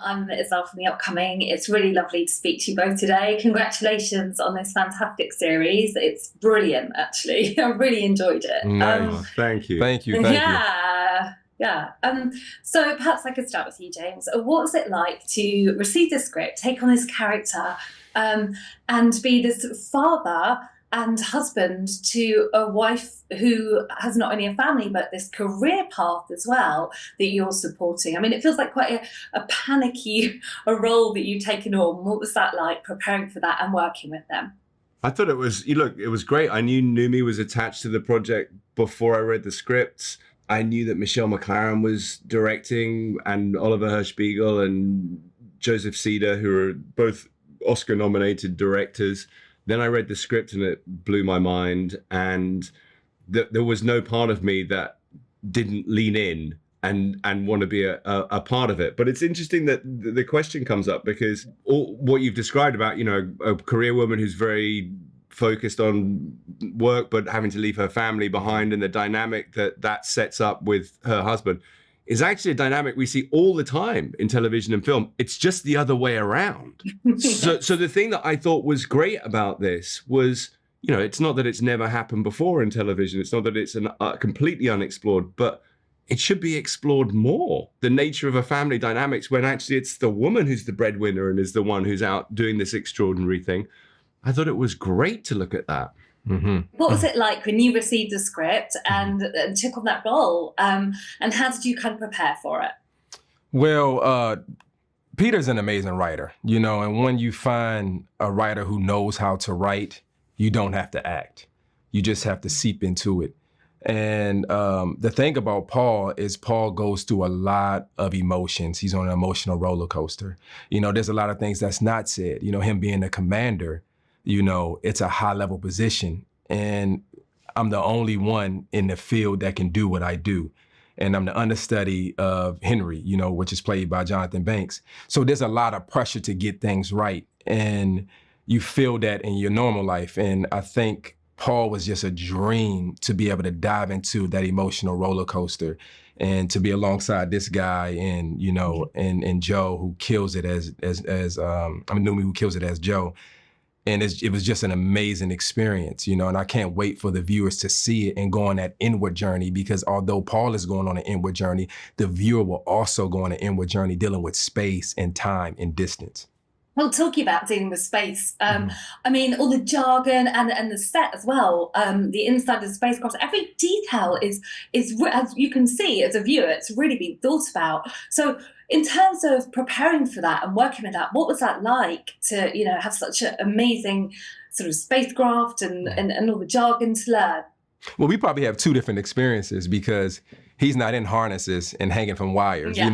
I'm Ezelle from The Upcoming. It's really lovely to speak to you both today. Congratulations on this fantastic series. It's brilliant, actually. I really enjoyed it. Nice. Thank you. Thank you. Yeah, yeah. So perhaps I could start with you, James. What was it like to receive this script, take on this character, and be this father and husband to a wife who has not only a family, but this career path as well that you're supporting? I mean, it feels like quite a panicky role that you've taken on. What was that like, preparing for that and working with them? I thought it was, it was great. I knew Numi was attached to the project before I read the scripts. I knew that Michelle McLaren was directing, and Oliver Hirschbiegel and Joseph Cedar, who are both Oscar-nominated directors. Then I read the script and it blew my mind, and there was no part of me that didn't lean in and want to be a part of it. But it's interesting that the question comes up, because what you've described about, a career woman who's very focused on work but having to leave her family behind, and the dynamic that sets up with her husband is actually a dynamic we see all the time in television and film. It's just the other way around. So the thing that I thought was great about this was, it's not that it's never happened before in television. It's not that it's completely unexplored, but it should be explored more. The nature of a family dynamics, when actually it's the woman who's the breadwinner and is the one who's out doing this extraordinary thing. I thought it was great to look at that. Mm-hmm. What was it like when you received the script and took on that role? And how did you kind of prepare for it? Well, Peter's an amazing writer, and when you find a writer who knows how to write, you don't have to act. You just have to seep into it. And the thing about Paul is Paul goes through a lot of emotions. He's on an emotional roller coaster. There's a lot of things that's not said. Him being a commander, it's a high level position, and I'm the only one in the field that can do what I do. And I'm the understudy of Henry, which is played by Jonathan Banks. So there's a lot of pressure to get things right. And you feel that in your normal life. And I think Paul was just a dream to be able to dive into that emotional roller coaster and to be alongside this guy and, and Joe, who kills it Numi, who kills it as Joe. And it was just an amazing experience, and I can't wait for the viewers to see it and go on that inward journey, because although Paul is going on an inward journey, the viewer will also go on an inward journey dealing with space and time and distance. Well, talking about dealing with space, I mean, all the jargon and the set as well, the inside of the spacecraft, every detail is, as you can see as a viewer, it's really been thought about. So in terms of preparing for that and working with that, what was that like to, have such an amazing sort of spacecraft and all the jargon to learn? Well, we probably have two different experiences, because he's not in harnesses and hanging from wires, You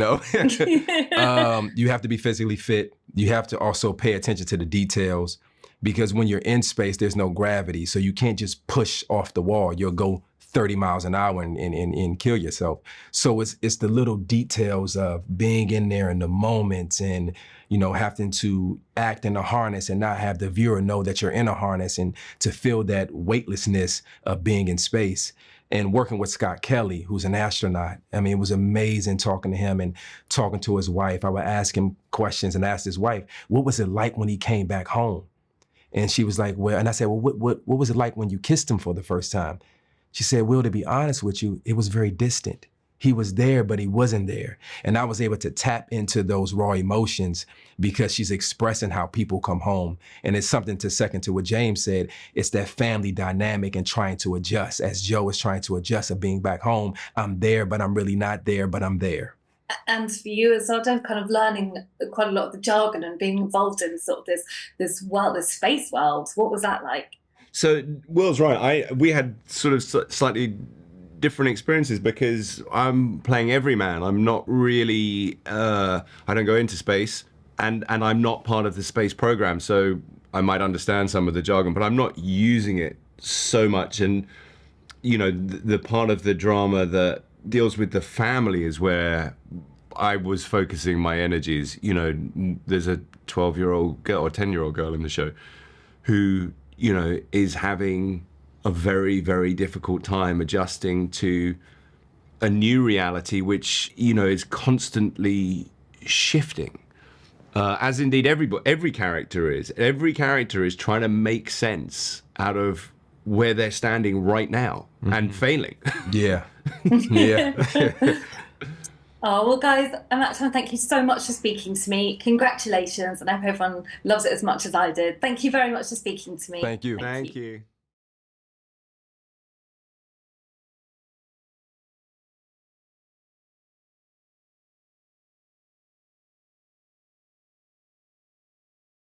have to be physically fit. You have to also pay attention to the details, because when you're in space, there's no gravity. So you can't just push off the wall. You'll go 30 miles an hour and kill yourself. So it's the little details of being in there in the moments and, having to act in a harness and not have the viewer know that you're in a harness, and to feel that weightlessness of being in space. And working with Scott Kelly, who's an astronaut. I mean, it was amazing talking to him and talking to his wife. I would ask him questions and ask his wife, what was it like when he came back home? And she was like, well, and I said, well, what was it like when you kissed him for the first time? She said, Will, to be honest with you, it was very distant. He was there, but he wasn't there. And I was able to tap into those raw emotions, because she's expressing how people come home. And it's something to second to what James said. It's that family dynamic and trying to adjust, as Joe is trying to adjust of being back home. I'm there, but I'm really not there, but I'm there. And for you as well, kind of learning quite a lot of the jargon and being involved in sort of this world, this space world. What was that like? So Will's right. We had sort of slightly different experiences, because I'm playing everyman. I'm not really, I don't go into space, and I'm not part of the space program. So I might understand some of the jargon, but I'm not using it so much. And, the part of the drama that deals with the family is where I was focusing my energies. There's a 12-year-old girl or 10-year-old girl in the show who, is having a very, very difficult time adjusting to a new reality, which, is constantly shifting. as indeed every character is. Every character is trying to make sense out of where they're standing right now and failing. Yeah. Yeah. Oh, well, guys, I'm out of time. Thank you so much for speaking to me. Congratulations. And I hope everyone loves it as much as I did. Thank you very much for speaking to me. Thank you. Thank you.